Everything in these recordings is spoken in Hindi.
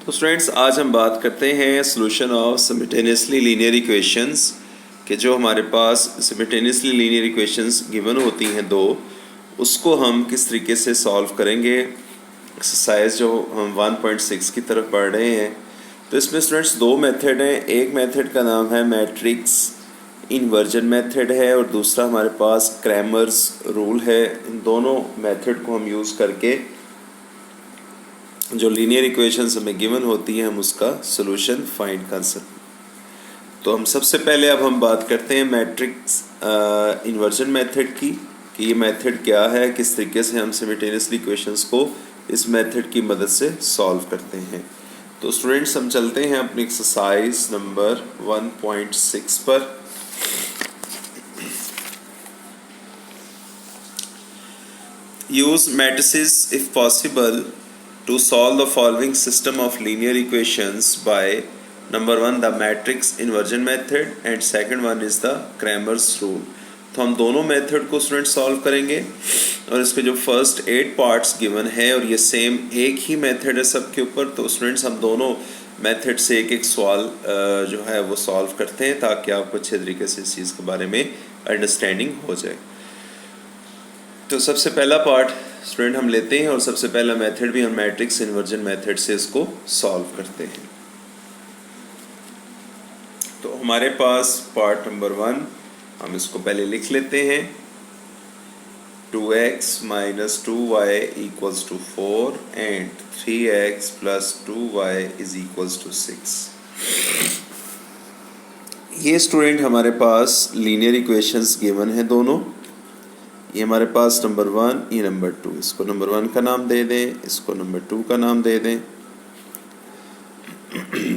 तो स्टूडेंट्स आज हम बात करते हैं solution of simultaneously linear equations कि जो हमारे पास सिमिल्टेनियसली लीनियर इक्वेशंस गिवन होती हैं दो, उसको हम किस तरीके से सॉल्व करेंगे। एक्सरसाइज जो हम 1.6 की तरफ पढ़ रहे हैं, तो इसमें स्टूडेंट्स दो मेथड हैं। एक मेथड का नाम है मैट्रिक्स इन्वर्जन मेथड है और दूसरा हमारे पास क्रैमर्स रूल है। इन दोनों मेथड को हम यूज़ करके जो लीनियर इक्वेशंस हमें गिवन होती हैं हम उसका सॉल्यूशन फाइंड कर सकते हैं। तो हम सबसे पहले अब हम बात करते हैं मैट्रिक्स इन्वर्जन मेथड की कि ये मेथड क्या है, किस तरीके से हम सिमिल्टेनियसली इक्वेशंस को इस मेथड की मदद से सॉल्व करते हैं। तो स्टूडेंट्स हम चलते हैं अपनी एक्सरसाइज नंबर 1.6 पर। Use matrices if possible to solve the following system of linear equations by number 1 the matrix inversion method and second one is the Cramer's rule। तो हम दोनों मेथड को स्टूडेंट सॉल्व करेंगे और इसके जो फर्स्ट 8 पार्ट्स गिवन है और ये सेम एक ही मेथड है सबके ऊपर। तो स्टूडेंट्स हम दोनों मेथड से एक एक सवाल जो है वो सॉल्व करते हैं ताकि आपको अच्छे तरीके से इस चीज़ के बारे में अंडरस्टैंडिंग हो जाए। तो सबसे पहला पार्ट स्टूडेंट हम लेते हैं और सबसे पहला मेथड भी हम मैट्रिक्स इन्वर्जन मेथड से इसको सॉल्व करते हैं। तो हमारे पास पार्ट नंबर 1 हम इसको पहले लिख लेते हैं। 2x minus 2y equals to 4 and 3x plus 2y is equals to 6। ये स्टूडेंट हमारे पास लीनियर इक्वेशंस गिवन है दोनों। ये हमारे पास नंबर 1, ये नंबर 2। इसको नंबर 1 का नाम दे दें, इसको नंबर 2 का नाम दे दें।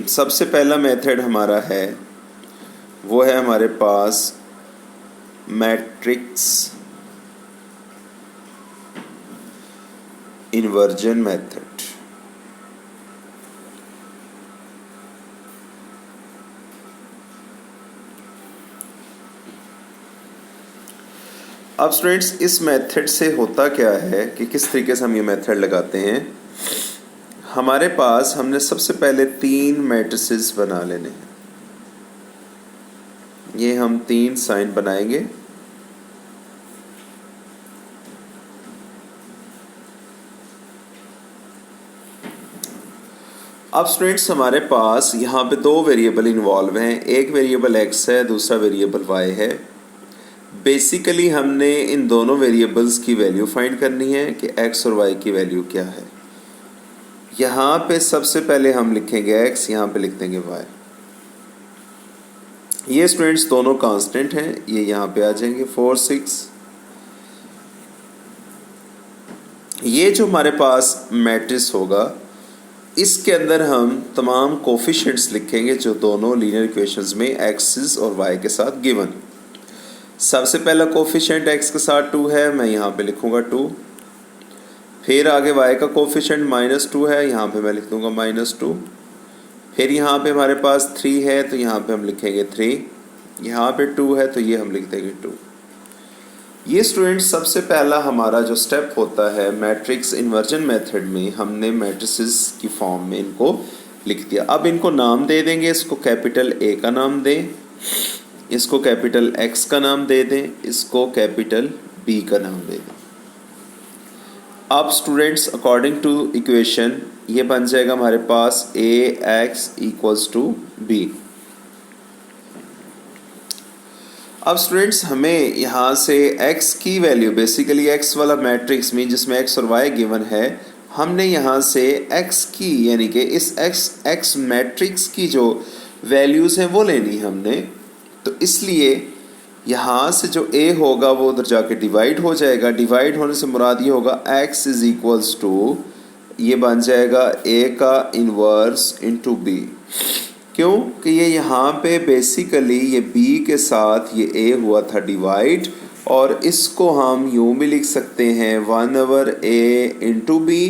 सबसे पहला मेथड हमारा है वो है हमारे पास मैट्रिक्स इन्वर्जन मेथड। अब स्टूडेंट्स इस मेथड से होता क्या है कि किस तरीके से हम ये मेथड लगाते हैं। हमारे पास हमने सबसे पहले 3 मैट्रिसेस बना लेने हैं। ये हम 3 साइन बनाएंगे। अब स्टूडेंट्स हमारे पास यहाँ पे 2 वेरिएबल इन्वॉल्व हैं। एक वेरिएबल x है, दूसरा वेरिएबल y है। बेसिकली हमने इन दोनों वेरिएबल्स की वैल्यू फाइंड करनी है कि x और y की वैल्यू क्या है। यहाँ पे सबसे पहले हम लिखेंगे x, यहाँ पे लिख देंगे y। ये स्टूडेंट्स दोनों कांस्टेंट हैं, ये यहाँ पे आ जाएंगे 4, 6। ये जो हमारे पास मैट्रिक्स होगा इसके अंदर हम तमाम कोफिशिएंट्स लिखेंगे जो दोनों लीनियर इक्वेशंस में x और y के साथ गिवन। सबसे पहला कोफिशिएंट x के साथ 2 है, मैं यहाँ पे लिखूँगा 2। फिर आगे y का कोफिशिएंट -2 है, यहाँ पे मैं लिख दूँगा -2। फिर यहाँ पे हमारे पास 3 है तो यहाँ पे हम लिखेंगे 3। यहाँ पे 2 है तो ये हम लिख देंगे 2। ये स्टूडेंट सबसे पहला हमारा जो स्टेप होता है मैट्रिक्स इन्वर्जन मेथड में, हमने मैट्रिसेस की फॉर्म में इनको लिख दिया। अब इनको नाम दे देंगे। इसको कैपिटल A का नाम दें, इसको कैपिटल X का नाम दे दें, इसको कैपिटल B का नाम दे दें। अब स्टूडेंट्स अकॉर्डिंग टू इक्वेशन ये बन जाएगा हमारे पास AX इक्वल्स टू B। अब स्टूडेंट्स हमें यहाँ से x की वैल्यू, बेसिकली x वाला मैट्रिक्स में जिसमें x और y गिवन है, हमने यहाँ से x की यानी कि इस x मैट्रिक्स की जो वैल्यूज़ हैं वो लेनी है हमने। तो इसलिए यहाँ से जो a होगा वो उधर जाके डिवाइड हो जाएगा। डिवाइड होने से मुराद ये होगा x इज़ इक्वल्स टू, ये बन जाएगा a का इन्वर्स इंटू b। क्यों कि ये यहाँ पे बेसिकली ये b के साथ ये a हुआ था डिवाइड, और इसको हम यूँ भी लिख सकते हैं 1/a इंटू b।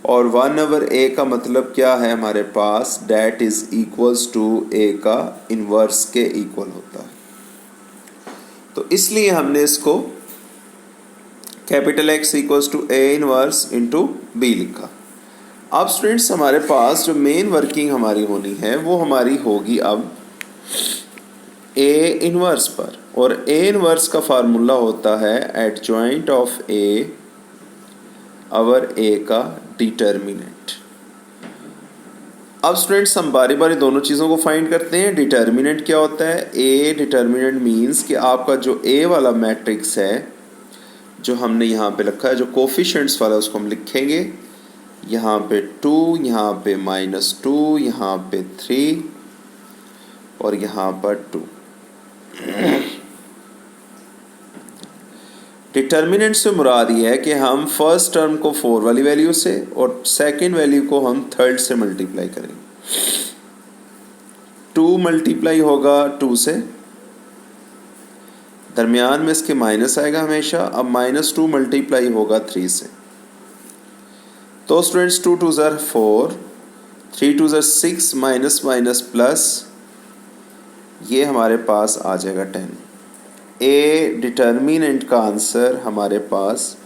और 1/a का मतलब क्या है हमारे पास, that is equals to a का इन्वर्स के इक्वल होता है। तो इसलिए हमने इसको capital X equals to a inverse into b लिखा। अब स्टूडेंट्स हमारे पास जो मेन वर्किंग हमारी होनी है वो हमारी होगी अब ए इनवर्स पर, और ए इनवर्स का फार्मूला होता है एडजॉइंट ऑफ ए अवर ए का डिटर्मिनेंट। अब स्टूडेंट्स हम बारी बारी दोनों चीज़ों को फाइंड करते हैं। डिटर्मिनेंट क्या होता है? ए डिटर्मिनेंट मीन्स कि आपका जो ए वाला मैट्रिक्स है जो हमने यहाँ पे रखा है, जो कोफिशिएंट्स वाला, उसको हम लिखेंगे यहाँ पे 2, यहाँ पे -2, यहाँ पे 3 और यहाँ पर 2। डिटर्मिनेंट से मुराद ये है कि हम फर्स्ट टर्म को 4 वाली वैल्यू से और सेकेंड वैल्यू को हम थर्ड से मल्टीप्लाई करेंगे। 2 मल्टीप्लाई होगा 2 से, दरमियान में इसके माइनस आएगा हमेशा। अब -2 मल्टीप्लाई होगा 3 से, तो स्टूडेंट्स 2 2 ज़र 4, 3 2 ज़र 6, माइनस माइनस प्लस, ये हमारे पास आ जाएगा 10। ए डिटर्मिनेंट का आंसर हमारे पास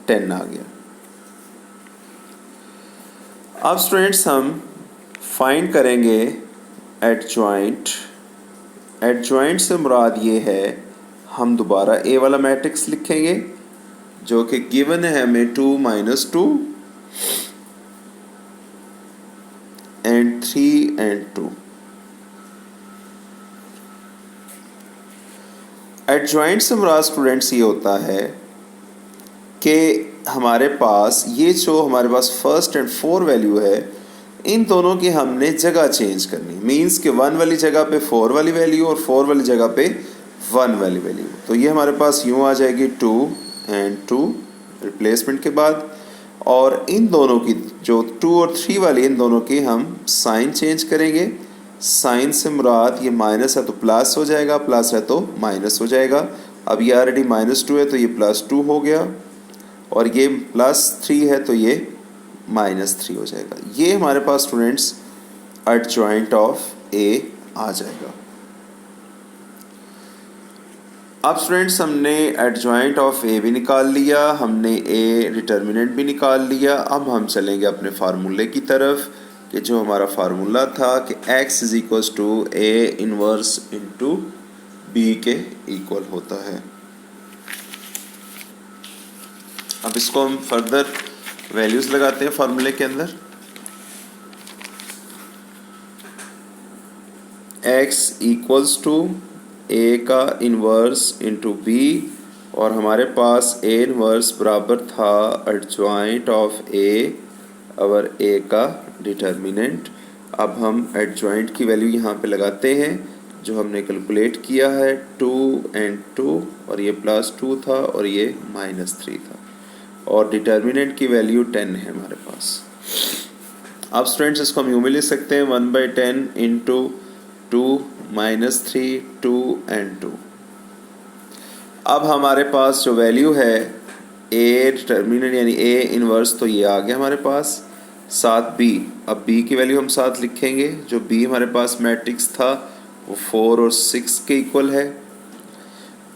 10 आ गया। अब स्टूडेंट्स हम फाइंड करेंगे एडजॉइंट। एडजॉइंट से मुराद ये है, हम दोबारा ए वाला मैट्रिक्स लिखेंगे जो कि गिवन है हमें 2 -2 एंड 3 एंड 2। एडजॉइंट से मुराद स्टूडेंट्स ये होता है कि हमारे पास ये जो हमारे पास फर्स्ट एंड 4 वैल्यू है, इन दोनों की हमने जगह चेंज करनी। मींस कि 1 वाली जगह पे 4 वाली वैल्यू और 4 वाली जगह पे 1 वाली वैल्यू। तो ये हमारे पास यूँ आ जाएगी 2 एंड 2 रिप्लेसमेंट के बाद, और इन दोनों की जो 2 और 3 वाली, इन दोनों की हम साइन चेंज करेंगे। साइन से मुराद ये माइनस है तो प्लस हो जाएगा, प्लस है तो माइनस हो जाएगा। अब ये ऑलरेडी -2 है तो ये +2 हो गया, और ये +3 है तो ये -3 हो जाएगा। ये हमारे पास स्टूडेंट्स एडजॉइंट ऑफ ए आ जाएगा। अब स्टूडेंट्स हमने एडजॉइंट ऑफ ए भी निकाल लिया, हमने ए डिटर्मिनेंट भी निकाल लिया। अब हम चलेंगे अपने फार्मूले की तरफ कि जो हमारा फार्मूला था कि x = A inverse into B के इक्वल होता है। अब इसको हम फर्दर वैल्यूज लगाते हैं फार्मूले के अंदर। x = A का इनवर्स इंटू B, और हमारे पास A इनवर्स बराबर था एडजॉइंट ऑफ A और A का डिटर्मिनेंट। अब हम एडजॉइंट की वैल्यू यहाँ पे लगाते हैं जो हमने कैलकुलेट किया है, 2 एंड 2, और ये +2 था और ये -3 था, और डिटर्मिनेंट की वैल्यू 10 है हमारे पास। अब स्टूडेंट्स इसको हम यूँ में लिख सकते हैं 1/10 इंटू 2 -3 2 एंड 2। अब हमारे पास जो वैल्यू है ए डिटर्मिनेंट यानी ए इनवर्स, तो ये आ गया हमारे पास, साथ बी। अब बी की वैल्यू हम साथ लिखेंगे, जो बी हमारे पास मैट्रिक्स था वो 4 और 6 के इक्वल है।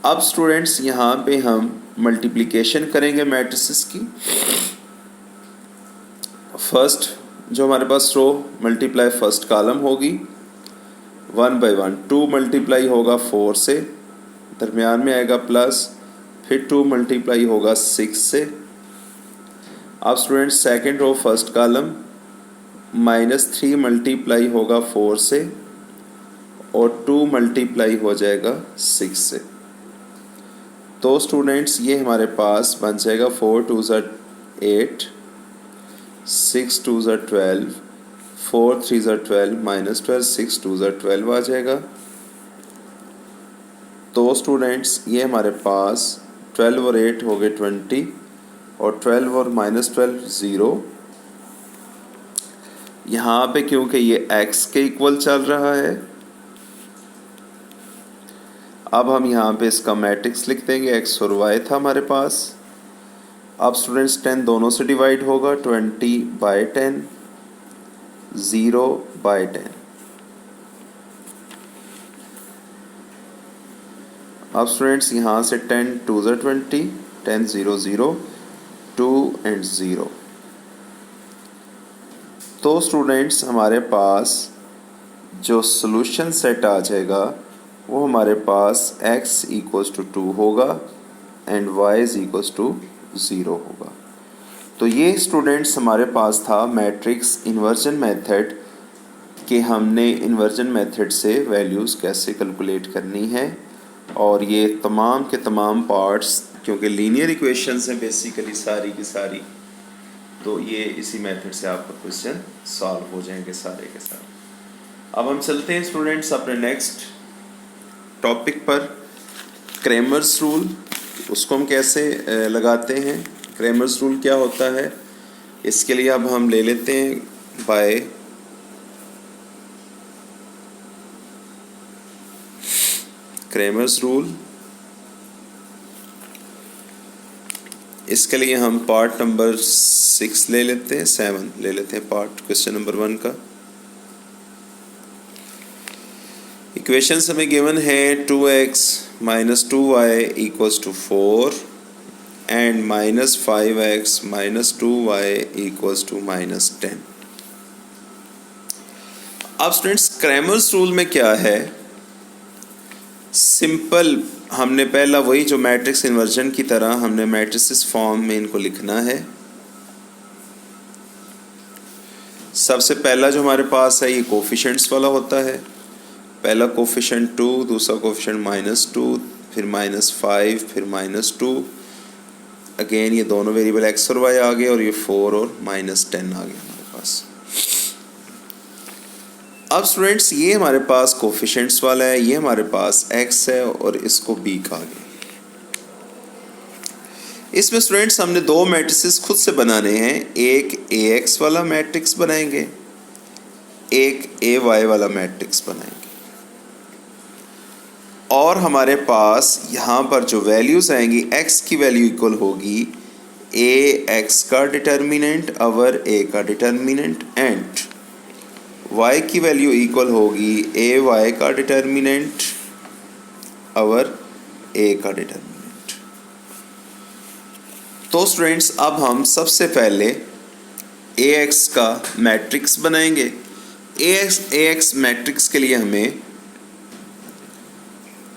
अब स्टूडेंट्स यहाँ पे हम मल्टीप्लिकेशन करेंगे मैट्रिसेस की। फर्स्ट जो हमारे पास रो मल्टीप्लाई फर्स्ट कॉलम होगी 1/1, 2 मल्टीप्लाई होगा 4 से, दरमियान में आएगा प्लस, फिर 2 मल्टीप्लाई होगा 6 से। अब student second row first column -3 multiply होगा 4 से, और 2 मल्टीप्लाई हो जाएगा 6 से। तो स्टूडेंट्स ये हमारे पास बन जाएगा 4 2 ज़र 8, 6 2 ज़र 12, 4 3 ज़र 12, -12, 6 2 ज़र 12 आ जाएगा। तो स्टूडेंट्स ये हमारे पास 12 और 8 हो गए 20, और 12 और -12 0। यहाँ पे क्योंकि ये x के इक्वल चल रहा है, अब हम यहाँ पे इसका मैट्रिक्स लिख देंगे। x और y था हमारे पास। अब स्टूडेंट्स 10 दोनों से डिवाइड होगा, 20/10, 0/10। अब स्टूडेंट्स यहाँ से 10 2 ज़र 20, 10 0 0, 2 एंड 0। तो स्टूडेंट्स हमारे पास जो सॉल्यूशन सेट आ जाएगा वो हमारे पास x इक्वल्स टू 2 होगा and y is equals to 0 होगा। तो ये स्टूडेंट्स हमारे पास था मैट्रिक्स इन्वर्जन मेथड कि हमने इन्वर्जन मेथड से वैल्यूज़ कैसे कैलकुलेट करनी है, और ये तमाम के तमाम पार्ट्स क्योंकि लीनियर इक्वेशंस हैं बेसिकली सारी की सारी, तो ये इसी मेथड से आपका क्वेश्चन सॉल्व हो जाएंगे सारे के सारे। अब हम चलते हैं स्टूडेंट्स अपने नेक्स्ट टॉपिक पर, क्रैमर्स रूल। उसको हम कैसे लगाते हैं, क्रैमर्स रूल क्या होता है, इसके लिए अब हम ले लेते हैं बाय क्रैमर्स रूल। इसके लिए हम पार्ट नंबर 6 ले लेते हैं, 7 ले लेते हैं पार्ट क्वेश्चन नंबर 1 का। इक्वेशन हमें गिवन है 2x minus 2y equals to 4 and minus 5x minus 2y equals to minus 10। अब स्टूडेंट्स क्रैमर्स रूल में क्या है, सिंपल हमने पहला वही जो मैट्रिक्स इन्वर्जन की तरह हमने मैट्रिसेस फॉर्म में इनको लिखना है। सबसे पहला जो हमारे पास है ये कोफिशिएंट्स वाला होता है, पहला कोफिशिएंट 2, दूसरा कोफिशिएंट -2, फिर -5, फिर -2, अगेन ये दोनों वेरिएबल x और y आ गए और ये 4 और -10 आ गए हमारे पास। अब स्टूडेंट्स ये हमारे पास कोफिशिएंट्स वाला है, ये हमारे पास x है और इसको b कहा गया। इसमें स्टूडेंट्स हमने दो मैट्रिसेस खुद से बनाने हैं, एक ax वाला मैट्रिक्स बनाएंगे, एक ay वाला मैट्रिक्स बनाएंगे। और हमारे पास यहाँ पर जो वैल्यूज़ आएंगी, x की वैल्यू इक्वल होगी ax का डिटर्मिनेंट अवर a का डिटर्मिनेंट एंड y की वैल्यू इक्वल होगी ay का डिटर्मिनेंट अवर a का डिटर्मिनेंट। तो स्टूडेंट्स अब हम सबसे पहले ax का मैट्रिक्स बनाएंगे। ax मैट्रिक्स के लिए हमें,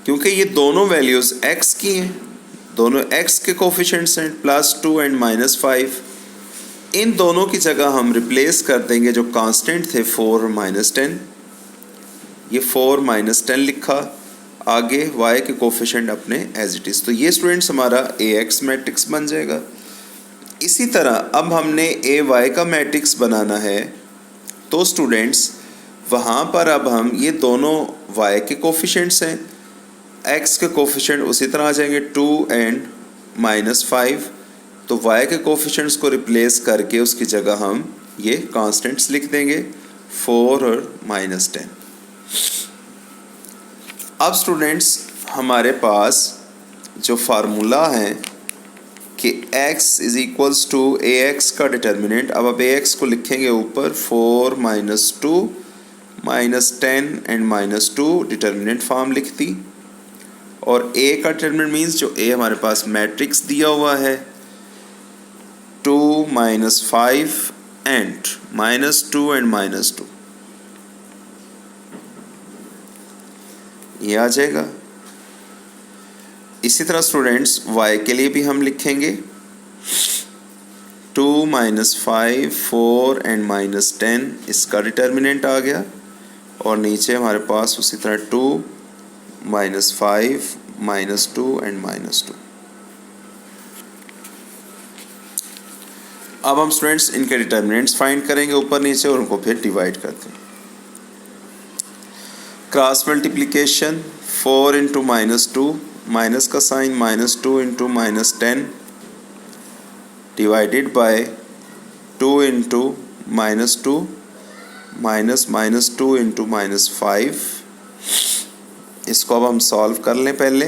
क्योंकि ये दोनों वैल्यूज़ x की हैं, दोनों x के कोफिशिएंट्स हैं +2 एंड -5, इन दोनों की जगह हम रिप्लेस कर देंगे जो कांस्टेंट थे 4 और -10, ये 4 -10 लिखा, आगे y के कोफिशिएंट अपने एज इट इज़। तो ये स्टूडेंट्स हमारा ax मैट्रिक्स बन जाएगा। इसी तरह अब हमने ay का मैट्रिक्स बनाना है, तो स्टूडेंट्स वहाँ पर अब हम ये दोनों y के कोफिशिएंट्स हैं, x के कोफिशिएंट उसी तरह आ जाएंगे 2 एंड -5, तो y के कोफिशिएंट्स को रिप्लेस करके उसकी जगह हम ये कांस्टेंट्स लिख देंगे 4 और -10। अब स्टूडेंट्स हमारे पास जो फार्मूला है कि x is equals to ax का डिटर्मिनेंट, अब ax को लिखेंगे ऊपर 4 -2 -10 एंड -2 डिटर्मिनेंट फॉर्म लिख दी, और a का डिटर्मिनेंट मीन्स जो a हमारे पास मैट्रिक्स दिया हुआ है 2 -5 एंड -2 एंड -2, ये आ जाएगा। इसी तरह स्टूडेंट्स y के लिए भी हम लिखेंगे 2 -5 4 एंड -10, इसका डिटर्मिनेंट आ गया, और नीचे हमारे पास उसी तरह 2 -5 -2 एंड -2। अब हम स्टूडेंट्स इनके डिटर्मिनेंट्स फाइंड करेंगे ऊपर नीचे और उनको फिर डिवाइड करते हैं। क्रॉस मल्टीप्लिकेशन 4 इंटू -2, माइनस का sign -2 into -10 divided by 2 into -2 -2 into -5। इसको अब हम सॉल्व कर लें पहले,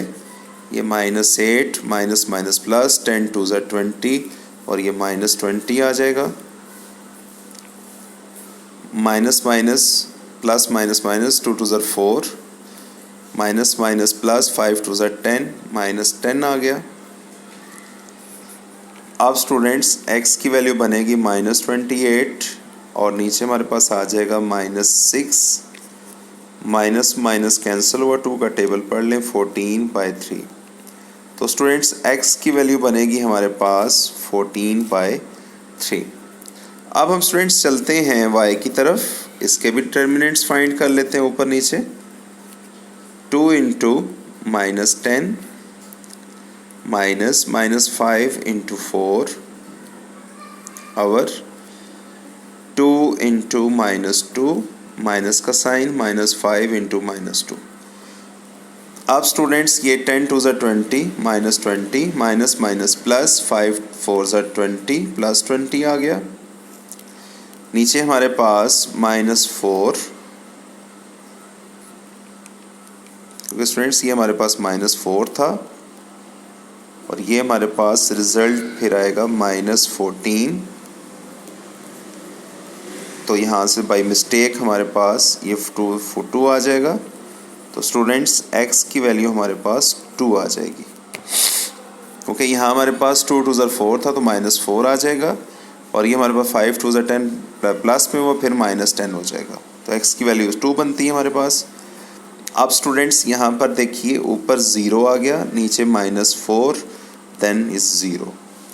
ये -8 माइनस प्लस 10 2 ज़ा 20 और ये -20 आ जाएगा, माइनस प्लस माइनस 2 2 ज़ा 4 माइनस प्लस 5 2 ज़ा 10 -10 आ गया। अब स्टूडेंट्स x की वैल्यू बनेगी -28 और नीचे हमारे पास आ जाएगा -6, माइनस माइनस कैंसिल हुआ, 2 का टेबल पढ़ लें, 14/3। तो स्टूडेंट्स x की वैल्यू बनेगी हमारे पास 14/3। अब हम स्टूडेंट्स चलते हैं y की तरफ, इसके भी डिटर्मिनेंट्स फाइंड कर लेते हैं ऊपर नीचे। 2 इंटू -10 माइनस -5 इंटू 4 और 2 इंटू -2 माइनस का साइन -5 इंटू -2। अब स्टूडेंट्स ये 10 2 ज़ा 20 -20 माइनस माइनस प्लस 5 4 ज़ा 20 प्लस 20 आ गया। नीचे हमारे पास -4, क्योंकि स्टूडेंट्स ये हमारे पास -4 था और ये हमारे पास रिजल्ट फिर आएगा -14। तो यहाँ से बाई मिस्टेक हमारे पास ये 2 आ जाएगा। तो स्टूडेंट्स x की वैल्यू हमारे पास 2 आ जाएगी। ओके, यहाँ हमारे पास 2 2 ज़ा 4 था तो -4 आ जाएगा और ये हमारे पास 5 2 ज़ा 10 प्लस में हुआ फिर -10 हो जाएगा। तो x की वैल्यू 2 बनती है हमारे पास। अब स्टूडेंट्स यहाँ पर देखिए ऊपर 0 आ गया, नीचे -4 then is 0।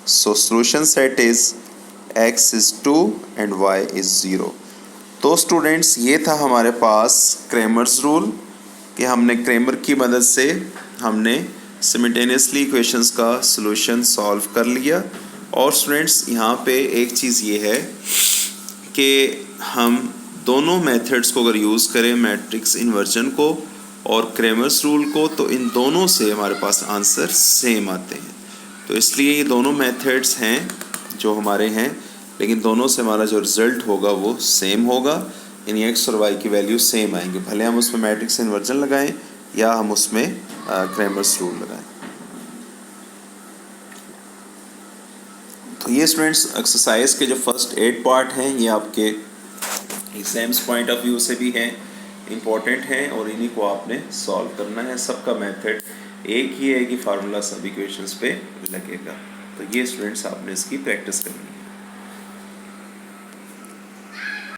So solution set is x is 2 and y is 0। तो स्टूडेंट्स ये था हमारे पास क्रेमर्स रूल कि हमने क्रेमर की मदद से हमने सिमिल्टेनियसली इक्वेशंस का सॉल्यूशन सॉल्व कर लिया। और स्टूडेंट्स यहाँ पे एक चीज़ ये है कि हम दोनों मेथड्स को अगर यूज़ करें, मैट्रिक्स इन्वर्जन को और क्रेमर्स रूल को, तो इन दोनों से हमारे पास आंसर सेम आते हैं। तो इसलिए ये दोनों मेथड्स हैं जो हमारे हैं, लेकिन दोनों से हमारा जो रिज़ल्ट होगा वो सेम होगा, यानी x और y की वैल्यू सेम आएंगे, भले हम उसमें मैट्रिक्स इन्वर्जन लगाएं या हम उसमें क्रेमर्स रूल लगाएं। तो ये स्टूडेंट्स एक्सरसाइज के जो फर्स्ट 8 पार्ट हैं ये आपके एग्जाम्स पॉइंट ऑफ व्यू से भी हैं, इम्पॉर्टेंट हैं और इन्हीं को आपने सॉल्व करना है। सबका मेथड एक ही है कि फार्मूला सब इक्वेशंस पे लगेगा। तो ये स्टूडेंट्स आपने इसकी प्रैक्टिस करनी है।